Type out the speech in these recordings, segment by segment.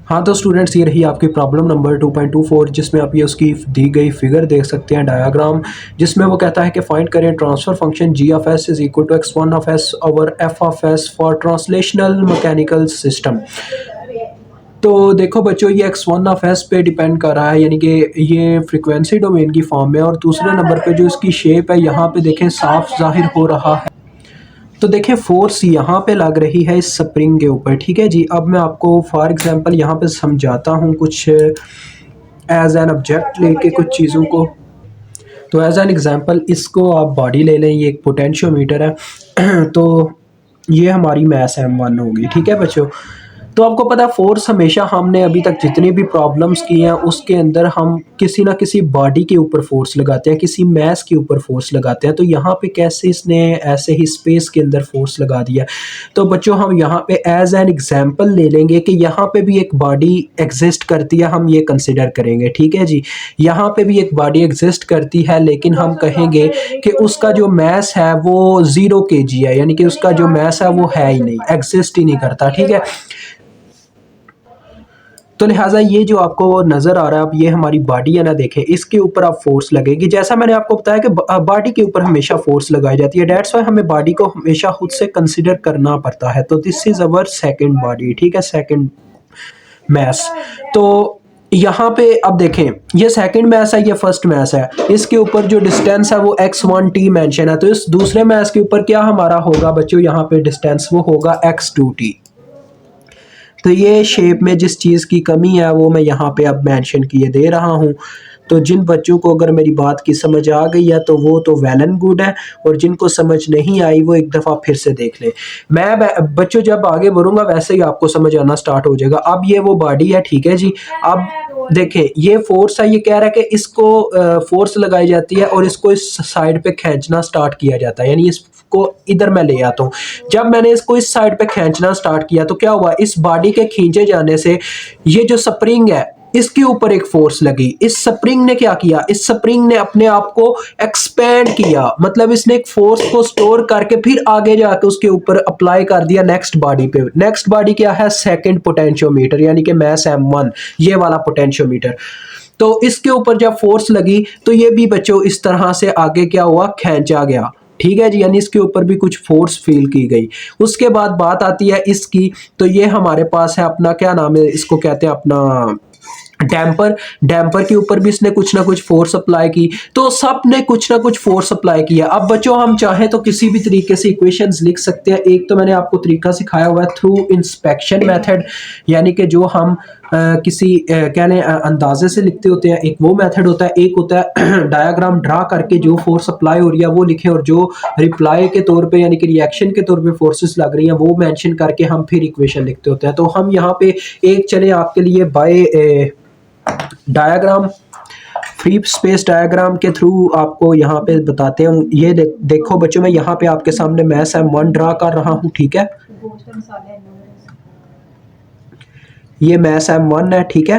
हाँ तो स्टूडेंट्स, ये रही आपकी प्रॉब्लम नंबर 2.24, जिसमें आप ये उसकी दी गई फिगर देख सकते हैं, डायग्राम, जिसमें वो कहता है कि फाइंड करें transfer function G of S is equal to x1 of S over F of S for translational mechanical system. तो देखो बच्चों, ये x1 ऑफ एस पे डिपेंड कर रहा है, यानी कि ये फ्रीक्वेंसी डोमेन की फॉर्म में, और दूसरे नंबर पे जो इसकी शेप है यहाँ पे देखें साफ जाहिर हो रहा है। तो देखिए फोर्स यहाँ पे लग रही है इस स्प्रिंग के ऊपर, ठीक है जी। अब मैं आपको फॉर एग्जांपल यहाँ पे समझाता हूँ कुछ एज एन ऑब्जेक्ट लेके कुछ चीज़ों को। तो एज एन एग्जांपल इसको आप बॉडी ले लें, ये एक पोटेंशियोमीटर है तो ये हमारी मास m1 होगी, ठीक है बच्चों। तो आपको पता है फोर्स हमेशा हमने अभी तक जितनी भी प्रॉब्लम्स की हैं उसके अंदर हम किसी ना किसी बॉडी के ऊपर फोर्स लगाते हैं, किसी मैस के ऊपर फोर्स लगाते हैं। तो यहाँ पे कैसे इसने ऐसे ही स्पेस के अंदर फोर्स लगा दिया। तो बच्चों हम यहाँ पे एज एन एग्जांपल ले लेंगे कि यहाँ पे भी एक बॉडी एग्जिस्ट करती है, हम ये कंसिडर करेंगे, ठीक है जी। यहाँ पे भी एक बॉडी एग्जिस्ट करती है, लेकिन हम कहेंगे कि उसका जो मैस है वो 0 kg है, यानी कि उसका जो मैस है वो है ही नहीं, एग्जिस्ट ही नहीं करता, ठीक है। तो लिहाजा ये जो आपको नज़र आ रहा है, अब ये हमारी बॉडी है ना, देखें इसके ऊपर आप फोर्स लगेगी। जैसा मैंने आपको बताया कि बॉडी के ऊपर हमेशा फोर्स लगाई जाती है, डेट्स वाई हमें बॉडी को हमेशा खुद से कंसिडर करना पड़ता है। तो this is our second body, ठीक है, सेकंड मैस। तो यहाँ पे अब देखें, ये सेकंड मैस है, ये फर्स्ट मैस है, इसके ऊपर जो डिस्टेंस है वो x1t मेंशन है। तो इस दूसरे मैस के ऊपर क्या हमारा होगा बच्चों, यहाँ पे डिस्टेंस वो होगा x2t। तो ये शेप में जिस चीज़ की कमी है वो मैं यहाँ पे अब मेंशन किए दे रहा हूँ। तो जिन बच्चों को अगर मेरी बात की समझ आ गई है तो वो तो वेल एंड गुड है, और जिनको समझ नहीं आई वो एक दफ़ा फिर से देख लें। मैं बच्चों जब आगे बढ़ूंगा वैसे ही आपको समझ आना स्टार्ट हो जाएगा। अब ये वो बॉडी है, ठीक है जी। अब देखें ये फोर्स है, ये कह रहा है कि इसको फोर्स लगाई जाती है और इसको इस साइड पे खींचना स्टार्ट किया जाता है, यानी इसको इधर मैं ले आता हूँ। जब मैंने इसको इस साइड पे खींचना स्टार्ट किया तो क्या हुआ, इस बॉडी के खींचे जाने से ये जो स्प्रिंग है इसके ऊपर एक फोर्स लगी। इस स्प्रिंग ने क्या किया, इस स्प्रिंग ने अपने आप को एक्सपेंड किया, मतलब इसने एक फोर्स को स्टोर करके फिर आगे जाके उसके ऊपर अप्लाई कर दिया नेक्स्ट बॉडी पे। नेक्स्ट बॉडी क्या है, सेकंड पोटेंशियोमीटर, यानी कि मैस m1, ये वाला पोटेंशियोमीटर। तो इसके ऊपर जब फोर्स लगी तो ये भी बच्चों इस तरह से आगे क्या हुआ, खींचा गया, ठीक है जी, यानी इसके ऊपर भी कुछ फोर्स फील की गई। उसके बाद बात आती है इसकी, तो ये हमारे पास है अपना क्या नाम है, इसको कहते हैं अपना डैम्पर। डैम्पर के ऊपर भी इसने कुछ ना कुछ फोर्स अप्लाई की, तो सब ने कुछ ना कुछ फोर्स अप्लाई किया। अब बच्चों हम चाहें तो किसी भी तरीके से इक्वेशंस लिख सकते हैं। एक तो मैंने आपको तरीका सिखाया हुआ है थ्रू इंस्पेक्शन मेथड, यानी कि जो हम किसी कह लें अंदाजे से लिखते होते हैं, एक वो मेथड होता है। एक होता है डायग्राम ड्रा करके जो फोर्स अप्लाई हो रही है वो लिखे, और जो रिप्लाई के तौर पे यानी कि रिएक्शन के तौर पे फोर्सेस लग रही हैं वो मेंशन करके हम फिर इक्वेशन लिखते होते हैं। तो हम यहाँ पे एक चले आपके लिए by diagram, free space diagram के थ्रू आपको यहाँ पे बताते हैं। ये देखो बच्चों, मैं यहाँ पे आपके सामने मैस m1 ड्रा कर रहा हूँ, ठीक है, ये मैस m1 है, ठीक है।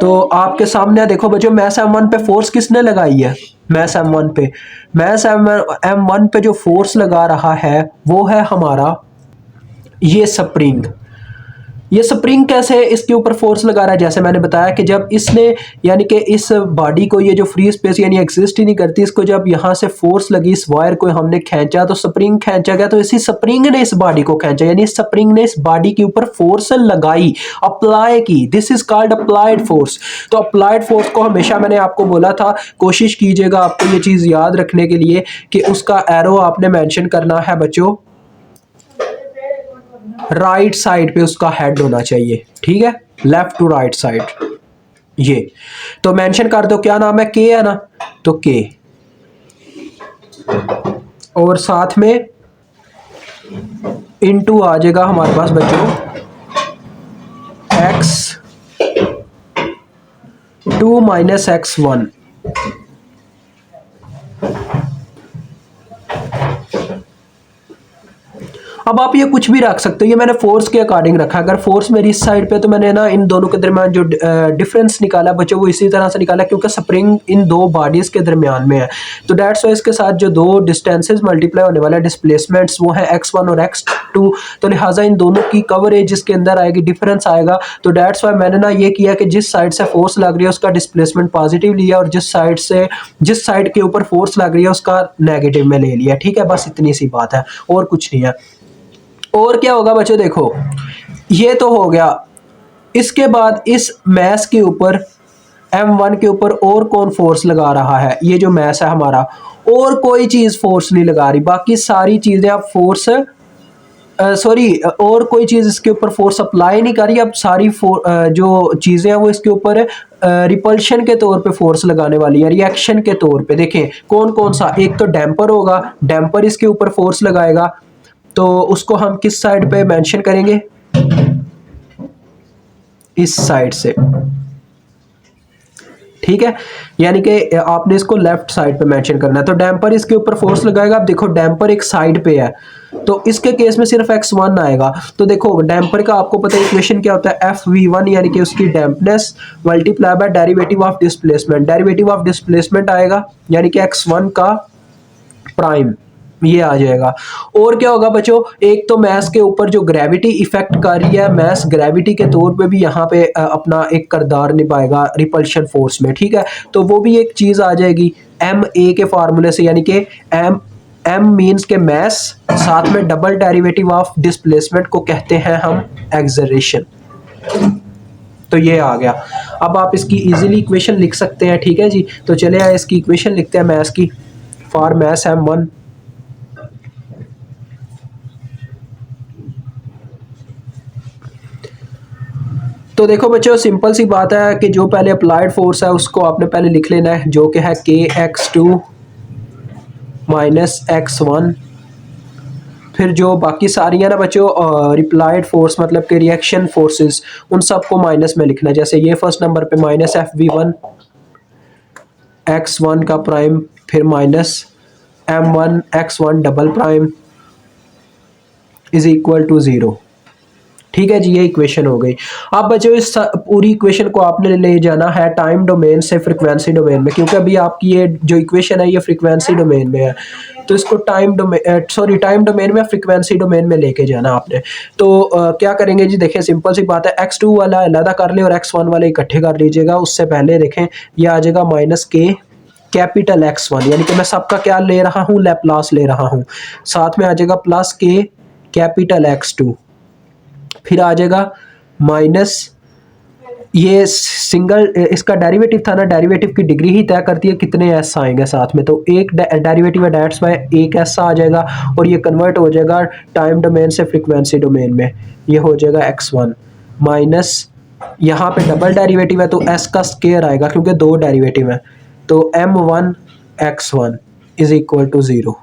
तो आपके सामने देखो बच्चों, मैस m1 पे फोर्स किसने लगाई है, मैस m1 पे, मैस m1 पे जो फोर्स लगा रहा है वो है हमारा ये स्प्रिंग। ये स्प्रिंग कैसे इसके ऊपर फोर्स लगा रहा है, जैसे मैंने बताया कि जब इसने यानी कि इस बॉडी को, ये जो फ्री स्पेस यानी एग्जिस्ट ही नहीं करती, इसको जब यहाँ से फोर्स लगी, इस वायर को हमने खींचा तो स्प्रिंग खींचा गया, तो इसी स्प्रिंग ने इस बॉडी को खींचा, यानी स्प्रिंग ने इस बॉडी के ऊपर फोर्स लगाई, अप्लाई की। This is called applied force. तो अप्लाइड फोर्स को हमेशा मैंने आपको बोला था, कोशिश कीजिएगा आपको ये चीज़ याद रखने के लिए कि उसका एरो आपने मैंशन करना है बच्चों, राइट साइड पे उसका हेड होना चाहिए, ठीक है, लेफ्ट टू राइट साइड। ये तो मेंशन कर दो, क्या नाम है, के है ना, तो के, और साथ में इनटू आ जाएगा हमारे पास बच्चों x2 माइनस x1। अब आप ये कुछ भी रख सकते हो, ये मैंने फोर्स के अकॉर्डिंग रखा। अगर फोर्स मेरी इस साइड पे तो मैंने ना इन दोनों के दरमियान जो डिफरेंस निकाला बच्चों वो इसी तरह से निकाला, क्योंकि स्प्रिंग इन दो बॉडीज के दरमियान में है। तो डेट्स वाई इसके साथ जो दो डिस्टेंसेस मल्टीप्लाई होने वाले डिस्प्लेसमेंट्स वो है x1 और F2, तो लिहाजा इन दोनों की कवरेज जिसके अंदर आएगी डिफरेंस आएगा। तो डेट्स वाई मैंने ना ये किया कि जिस साइड से फोर्स लग रही है उसका डिस्प्लेसमेंट पॉजिटिव लिया और जिस साइड के ऊपर फोर्स लग रही है उसका नेगेटिव में ले लिया। ठीक है, बस इतनी सी बात है और कुछ नहीं है। और क्या होगा बच्चों, देखो ये तो हो गया। इसके बाद इस मैस के ऊपर M1 के ऊपर और कौन फोर्स लगा रहा है, ये जो मैस है हमारा, और कोई चीज फोर्स नहीं लगा रही, बाकी सारी चीजें आप फोर्स और कोई चीज इसके ऊपर फोर्स अप्लाई नहीं कर रही। अब सारी जो चीजें हैं वो इसके ऊपर रिपल्शन के तौर पे फोर्स लगाने वाली है, रिएक्शन के तौर पे। देखें कौन कौन सा, एक तो डैम्पर होगा, डैम्पर इसके ऊपर फोर्स लगाएगा, तो उसको हम किस साइड पे मेंशन करेंगे, इस साइड से। ठीक है, यानी कि आपने इसको लेफ्ट साइड पे मेंशन करना है। तो डैम्पर इसके ऊपर फोर्स लगाएगा। आप देखो डैम्पर एक साइड पे है, तो इसके केस में सिर्फ x1 आएगा। तो देखो डैम्पर का आपको पता है इक्वेशन क्या होता है, FV1 यानी कि उसकी dampness multiply by derivative of displacement. Derivative of displacement आएगा यानी कि x1 का प्राइम, ये आ जाएगा। और क्या होगा बच्चों, एक तो मैस के ऊपर जो ग्रेविटी इफेक्ट कर रही है, मैस ग्रेविटी के तौर पे भी यहाँ पे अपना एक किरदार निभाएगा रिपल्शन फोर्स में। ठीक है, तो वो भी एक चीज आ जाएगी MA के फार्मूले से, यानी कि M मीन्स के मैस, साथ में डबल डेरिवेटिव ऑफ डिस्प्लेसमेंट को कहते हैं हम एक्सेलरेशन। तो ये आ गया। अब आप इसकी इजीली इक्वेशन लिख सकते हैं। ठीक है जी, तो चले आए इसकी इक्वेशन लिखते हैं मैस की, फॉर मैस M1। तो देखो बच्चों सिंपल सी बात है कि जो पहले अप्लाइड फोर्स है उसको आपने पहले लिख लेना है, जो कि है KX2 माइनस x1। फिर जो बाकी सारी है ना बच्चों रिप्लाइड फोर्स मतलब कि रिएक्शन फोर्सेस, उन सबको माइनस में लिखना है। जैसे ये फर्स्ट नंबर पे माइनस FV1 x1 का प्राइम, फिर minus M1 x1 double prime is equal to 0। ठीक है जी, ये इक्वेशन हो गई। अब बच्चों इस पूरी इक्वेशन को आपने ले जाना है टाइम डोमेन से फ्रीक्वेंसी डोमेन में, क्योंकि अभी आपकी ये जो इक्वेशन है ये फ्रीक्वेंसी डोमेन में है, तो इसको टाइम डोमेन में फ्रीक्वेंसी डोमेन में लेके जाना आपने। तो क्या करेंगे जी, देखिए सिंपल सी बात है, x2 वाला अलग कर ले और x1 वाले इकट्ठे कर लीजिएगा। उससे पहले देखें ये आ जाएगा माइनस के कैपिटल x1, यानी कि मैं सबका क्या ले रहा हूँ, लैप्लास ले रहा हूँ। साथ में आ जाएगा प्लस के कैपिटल x2, फिर आ जाएगा माइनस ये सिंगल, इसका डेरिवेटिव था ना, डेरिवेटिव की डिग्री ही तय करती है कितने एस आएंगे साथ में। तो एक डेरिवेटिव है डेट्स बाय एक एस आ जाएगा और ये कन्वर्ट हो जाएगा टाइम डोमेन से फ्रीक्वेंसी डोमेन में। ये हो जाएगा x1 माइनस, यहाँ पे डबल डेरिवेटिव है तो s का स्क्वायर आएगा क्योंकि दो डेरिवेटिव है, तो M1 x1 is equal to 0।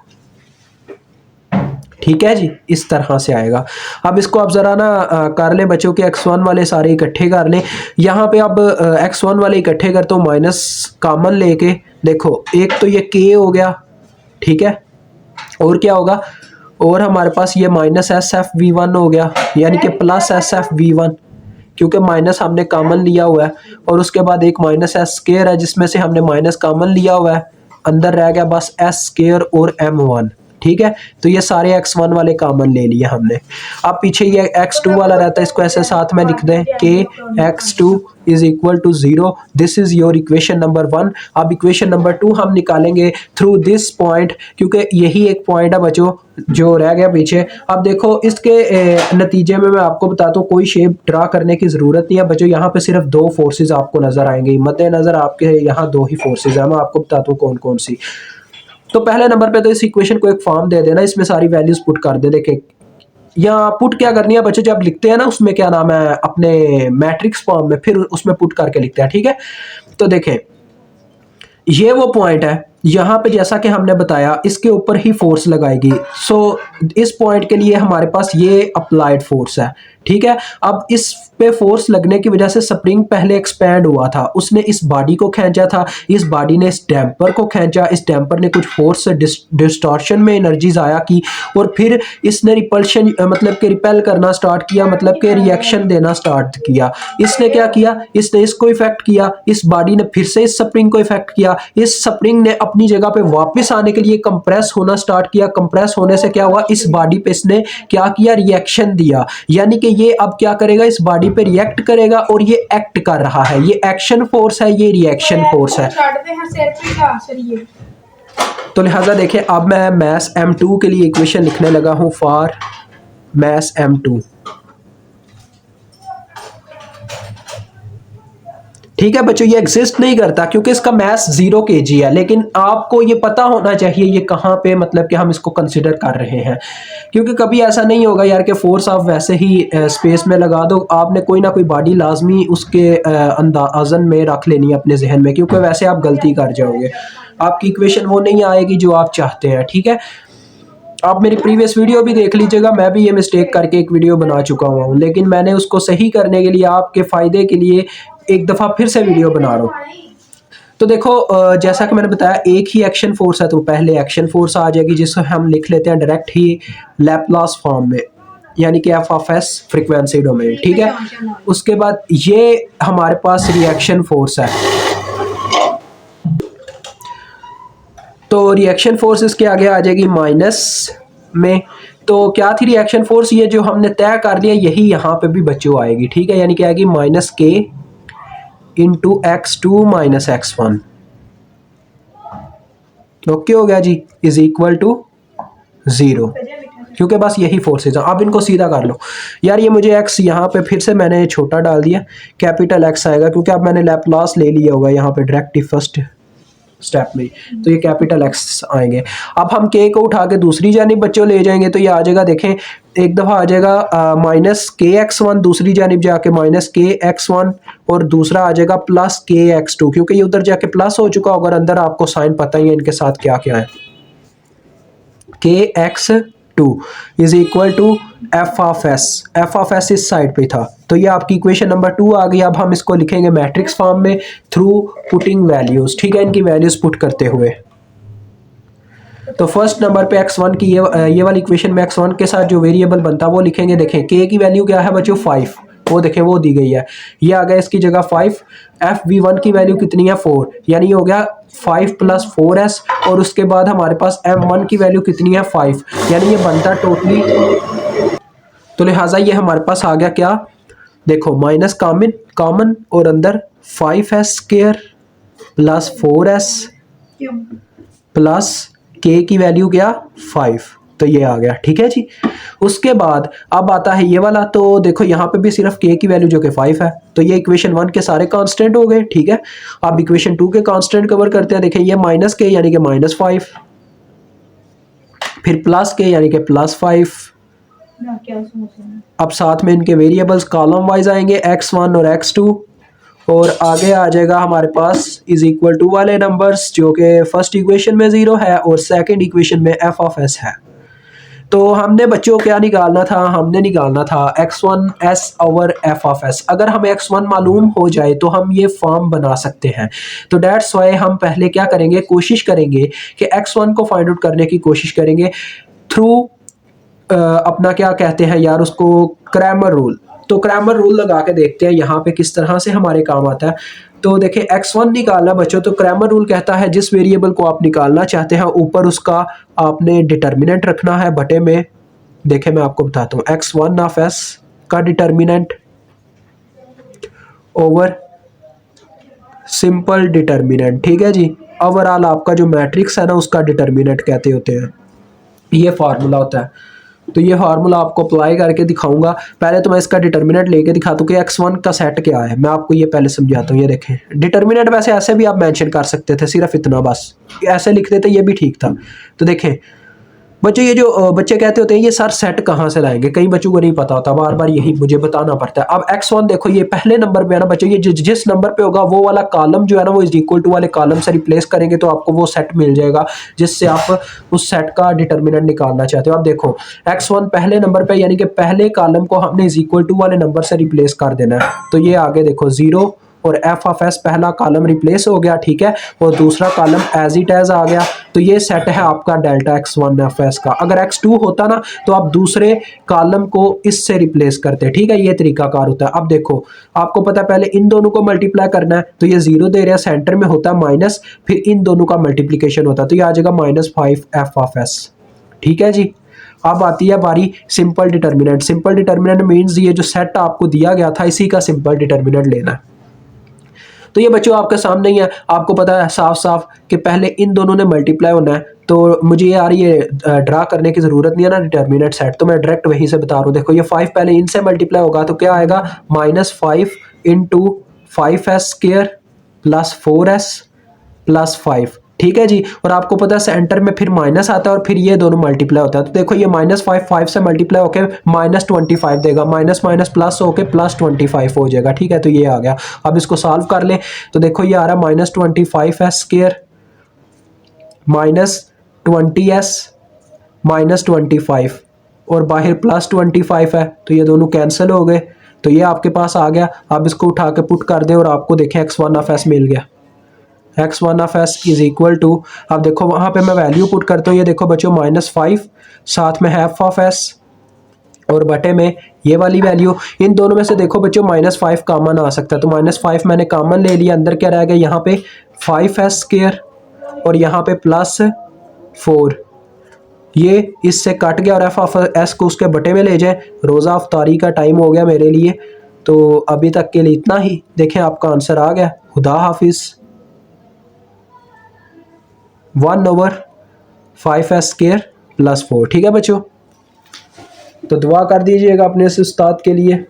ठीक है जी, इस तरह से आएगा। अब इसको आप जरा ना कर लें बच्चों के x1 वाले सारे इकट्ठे कर लें। यहाँ पे अब x1 वाले इकट्ठे कर तो माइनस कॉमन लेके देखो, एक तो ये k हो गया, ठीक है, और क्या होगा, और हमारे पास ये माइनस SFV1 हो गया, यानी कि प्लस SFV1 क्योंकि माइनस हमने कॉमन लिया हुआ है, और उसके बाद एक माइनस s स्क्वायर है जिसमें से हमने माइनस कॉमन लिया हुआ है, अंदर रह गया बस s स्क्वायर और M1। ठीक है, तो ये सारे x1 वाले कॉमन ले लिए हमने। अब पीछे ये x2 वाला रहता है, इसको ऐसे साथ में लिख दें कि x2 is equal to 0। This is your equation number 1। अब इक्वेशन नंबर 2 हम निकालेंगे थ्रू दिस पॉइंट, क्योंकि यही एक पॉइंट है बच्चों जो रह गया पीछे। अब देखो इसके नतीजे में मैं आपको बताता हूँ, कोई शेप ड्रा करने की जरूरत नहीं है बच्चों। यहाँ पे सिर्फ दो फोर्सेज आपको नजर आएंगे, मद्देनजर आपके यहाँ दो ही फोर्सेज है, मैं आपको बताता हूँ कौन कौन सी। तो पहले नंबर पे तो इस इक्वेशन को एक फॉर्म दे देना, इसमें सारी वैल्यूज पुट कर दे। देखें यहाँ पुट क्या करनी है बच्चों, जब लिखते हैं ना उसमें क्या नाम है अपने मैट्रिक्स फॉर्म में, फिर उसमें पुट करके लिखते हैं। ठीक है, तो देखें ये वो पॉइंट है, यहाँ पे जैसा कि हमने बताया इसके ऊपर ही फोर्स लगाएगी। सो इस पॉइंट के लिए हमारे पास ये अप्लाइड फोर्स है। ठीक है। अब इस पे फोर्स लगने की वजह से स्प्रिंग पहले एक्सपैंड हुआ था, उसने इस बॉडी को खींचा था, इस बॉडी ने इस डैम्पर को खींचा, इस डैम्पर ने कुछ फोर्स से डिस्टॉर्शन में एनर्जी ज़ाया की, और फिर इसने रिपल्शन मतलब कि रिपेल करना स्टार्ट किया, मतलब कि रिएक्शन देना स्टार्ट किया। इसने क्या किया, इसने इसको इफेक्ट किया, इस बॉडी ने फिर से इस स्प्रिंग को इफेक्ट किया, इस स्प्रिंग ने अपनी जगह पे वापस आने के लिए कंप्रेस होना स्टार्ट किया। कंप्रेस होने से क्या हुआ, इस बॉडी पे इसने क्या किया, रिएक्शन दिया, यानी कि ये अब क्या करेगा, इस बॉडी पे रिएक्ट करेगा और ये एक्ट कर रहा है। ये एक्शन फोर्स है, ये रिएक्शन फोर्स है। तो लिहाजा देखिए, अब मैं मैस M2 के लिए इक्वेशन लिखने लगा हूं, फॉर मैस M2। ठीक है बच्चों, ये एग्जिस्ट नहीं करता क्योंकि इसका मास 0 kg है, लेकिन आपको ये पता होना चाहिए ये कहाँ पे मतलब कि हम इसको कंसिडर कर रहे हैं, क्योंकि कभी ऐसा नहीं होगा यार कि फोर्स आप वैसे ही स्पेस में लगा दो, आपने कोई ना कोई बॉडी लाजमी उसके अंदाजन में रख लेनी है अपने जहन में, क्योंकि वैसे आप गलती कर जाओगे, आपकी इक्वेशन वो नहीं आएगी जो आप चाहते हैं। ठीक है, आप मेरी प्रीवियस वीडियो भी देख लीजिएगा, मैं भी ये मिस्टेक करके एक वीडियो बना चुका हुआ हूँ, लेकिन मैंने उसको सही करने के लिए आपके फ़ायदे के लिए एक दफ़ा फिर से वीडियो बना रहा हूँ। तो देखो जैसा कि मैंने बताया एक ही एक्शन फोर्स है, तो पहले एक्शन फोर्स आ जाएगी जिसको हम लिख लेते हैं डायरेक्ट ही लैपलास फॉर्म में, यानी कि F of S frequency domain. ठीक है, उसके बाद ये हमारे पास रिएक्शन फोर्स है, तो रिएक्शन फोर्स इसके आगे आ जाएगी माइनस में। तो क्या थी रिएक्शन फोर्स, ये जो हमने तय कर लिया यही यहाँ पे भी बच्चों आएगी। ठीक है, यानी कि आएगी माइनस के into x2 minus x1। Okay हो गया जी, इज इक्वल टू 0, क्योंकि बस यही फोर्सेज हैं। अब इनको सीधा कर लो यार, ये मुझे x यहाँ पे फिर से मैंने छोटा डाल दिया, कैपिटल x आएगा क्योंकि अब मैंने लैपलास ले लिया होगा यहाँ पे डायरेक्ट फर्स्ट स्टेप में, तो ये कैपिटल एक्स आएंगे। अब हम के को उठा के दूसरी जानिब बच्चों ले जाएंगे, तो ये आ जाएगा, देखें एक दफ़ा आ जाएगा माइनस के x1, दूसरी जानिब जाके माइनस के x1, और दूसरा आ जाएगा प्लस के x2, क्योंकि ये उधर जाके प्लस हो चुका होगा, अंदर आपको साइन पता ही है इनके साथ क्या क्या है। K x2 is equal to F of S इस साइड पे था, तो ये आपकी इक्वेशन नंबर 2 आ गई। अब हम इसको लिखेंगे मैट्रिक्स फॉर्म में थ्रू पुटिंग वैल्यूज। ठीक है, इनकी वैल्यूज पुट करते हुए, तो फर्स्ट नंबर पे x1 की ये वाली इक्वेशन में x1 के साथ जो वेरिएबल बनता है वो लिखेंगे। देखें k की वैल्यू क्या है बच्चों, 5, वो देखें वो दी गई है, ये आ गया इसकी जगह 5। FV1 की वैल्यू कितनी है, 4, यानी ये हो गया 5 प्लस 4s, और उसके बाद हमारे पास M1 की वैल्यू कितनी है, 5, यानी ये बनता टोटली, तो लिहाजा ये हमारे पास आ गया क्या, देखो माइनस कॉमन और अंदर 5s square plus 4s plus k की वैल्यू क्या, 5, तो ये आ गया। ठीक है जी, उसके बाद अब आता है ये वाला, तो देखो यहाँ पे भी सिर्फ k की वैल्यू जो कि 5 है, तो ये इक्वेशन 1 के सारे कांस्टेंट हो गए। ठीक है, अब इक्वेशन 2 के कांस्टेंट कवर करते हैं। देखें ये माइनस k यानी कि माइनस 5, फिर प्लस k यानी कि प्लस 5, अब साथ में इनके वेरिएबल्स कॉलम वाइज आएंगे x1 और x2, और आगे आ जाएगा हमारे पास इज इक्वल टू वाले नंबर्स जो कि फर्स्ट इक्वेशन में 0 है और सेकंड इक्वेशन में एफ ऑफ एस है। तो हमने बच्चों क्या निकालना था, हमने निकालना था x1s over F of S. अगर हमें x1 मालूम हो जाए तो हम ये फॉर्म बना सकते हैं, तो डेट्स वाई हम पहले क्या करेंगे, कोशिश करेंगे कि x1 को फाइंड आउट करने की कोशिश करेंगे थ्रू अपना क्या कहते हैं यार उसको, क्रैमर रूल। तो क्रैमर रूल लगा के देखते हैं यहाँ पे किस तरह से हमारे काम आता है। तो देखें x1 निकालना बच्चों, तो क्रैमर रूल कहता है जिस वेरिएबल को आप निकालना चाहते हैं ऊपर उसका आपने डिटर्मिनेंट रखना है बटे में। देखें मैं आपको बताता हूँ, x1 ऑफ s का डिटर्मिनेंट ओवर सिंपल डिटर्मिनेंट। ठीक है जी, ओवरऑल आपका जो मैट्रिक्स है ना उसका डिटर्मिनेंट कहते होते हैं, ये फार्मूला होता है। तो ये फार्मूला आपको अप्लाई करके दिखाऊंगा। पहले तो मैं इसका डिटर्मिनेंट लेके दिखा दूं कि x1 का सेट क्या है, मैं आपको ये पहले समझाता हूँ। ये देखें डिटर्मिनेंट वैसे ऐसे भी आप मेंशन कर सकते थे, सिर्फ इतना बस ऐसे लिख देते ये भी ठीक था। तो देखें बच्चों ये जो बच्चे कहते होते हैं ये सर सेट कहाँ से लाएंगे, कई बच्चों को नहीं पता होता, बार बार यही मुझे बताना पड़ता है। अब x1 देखो ये पहले नंबर पे है ना बच्चों, ये जिस नंबर पे होगा वो वाला कॉलम जो है ना वो इज इक्वल टू वाले कॉलम से रिप्लेस करेंगे तो आपको वो सेट मिल जाएगा जिससे आप उस सेट का डिटर्मिनेंट निकालना चाहते हो। अब देखो x1 पहले नंबर पे यानी कि पहले कॉलम को हमने इज इक्वल टू वाले नंबर से रिप्लेस कर देना है, तो ये आगे देखो 0 और एफ ऑफ एस पहला कॉलम रिप्लेस हो गया, ठीक है, और दूसरा कॉलम एज इट एज आ गया। तो ये सेट है आपका डेल्टा x1 एफ एस का। अगर x2 होता ना तो आप दूसरे कॉलम को इससे रिप्लेस करते, ठीक है, ये तरीकाकार होता है। अब देखो आपको पता है पहले इन दोनों को मल्टीप्लाई करना है, तो ये 0 दे रहा है, सेंटर में होता है माइनस, फिर इन दोनों का मल्टीप्लीकेशन होता है, तो ये आ जाएगा -5 एफ ऑफ एस, ठीक है जी। अब आती है बारी simple determinant. Simple determinant means ये जो सेट आपको दिया गया था इसी का सिंपल डिटर्मिनेंट लेना है। तो ये बच्चों आपके सामने ही है, आपको पता है साफ साफ कि पहले इन दोनों ने मल्टीप्लाई होना है, तो मुझे यार ये ड्रा करने की ज़रूरत नहीं है ना डिटर्मिनेंट सेट, तो मैं डायरेक्ट वहीं से बता रहा हूँ। देखो ये 5 पहले इनसे मल्टीप्लाई होगा तो क्या आएगा -5 into 5s² plus 4s plus 5, ठीक है जी। और आपको पता है सेंटर में फिर माइनस आता है और फिर ये दोनों मल्टीप्लाई होता है, तो देखो ये -5 5 से मल्टीप्लाई होके -25 देगा, माइनस माइनस प्लस होके +25 हो जाएगा, ठीक है, तो ये आ गया। अब इसको सॉल्व कर ले तो देखो ये आ रहा है -25s² -20s -25 और बाहर +25 है, तो ये दोनों कैंसिल हो गए, तो ये आपके पास आ गया। अब इसको उठा के पुट कर दे और आपको देखें x1 ऑफ s मिल गया। x1 ऑफ s इज इक्वल टू, अब देखो वहां पे मैं वैल्यू पुट करता हूँ, ये देखो बच्चों -5 साथ में हाफ ऑफ s और बटे में ये वाली वैल्यू, इन दोनों में से देखो बच्चों -5 कॉमन आ सकता है, तो -5 मैंने कॉमन ले लिया, अंदर क्या रह गया यहाँ पे 5s² और यहाँ पे +4, ये इससे कट गया और एफ ऑफ एस को उसके बटे में ले जाए। रोज़ा अफ्तारी का टाइम हो गया मेरे लिए, तो अभी तक के लिए इतना ही। देखें आपका आंसर आ गया। खुदा हाफिज़। 1/5s² + 4, ठीक है बच्चों, तो दुआ कर दीजिएगा अपने इस उस्ताद के लिए।